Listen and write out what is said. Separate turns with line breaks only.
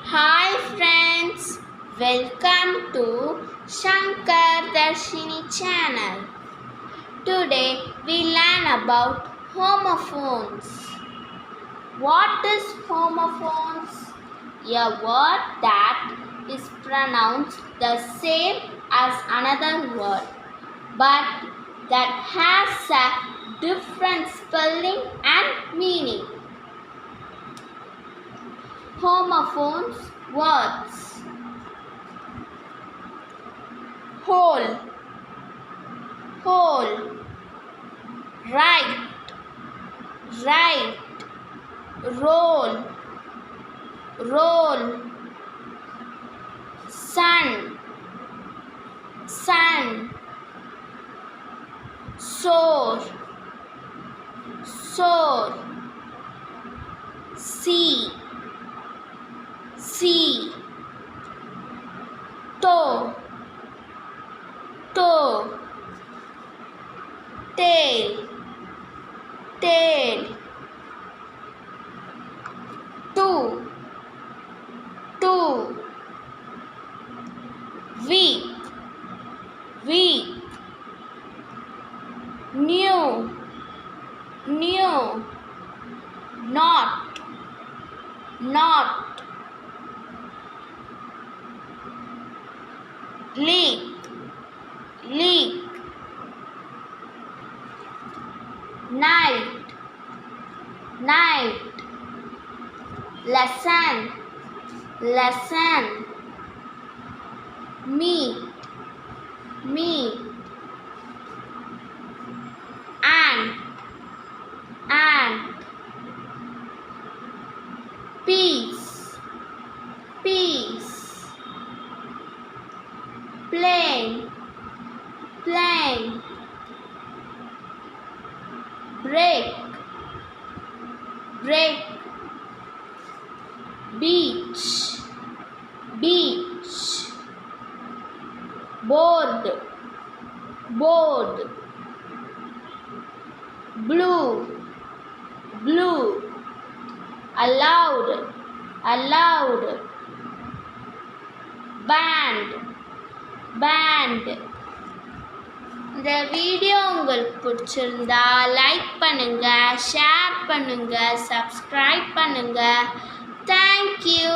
Hi friends, welcome to Shankar Darshini channel. Today we learn about homophones. What is homophones? A word that is pronounced the same as another word but that has a different spelling and meaning. Homophones words: whole, whole, right, right, roll, roll, sun, sun, soar, soar, sea, sea, toe, toe, tail, tail, two, two, week, week, new, new, not, not, leak, leak, night, night, lesson, lesson, meet, meet, ant, ant, peace, peace, plane, plane, break, break, beach, beach, board, board, blue, blue, allowed, allowed, band, band. இந்த video உங்களுக்கு பிடிச்சிருந்தா like பண்ணுங்க, share பண்ணுங்க, subscribe பண்ணுங்க. Thank you.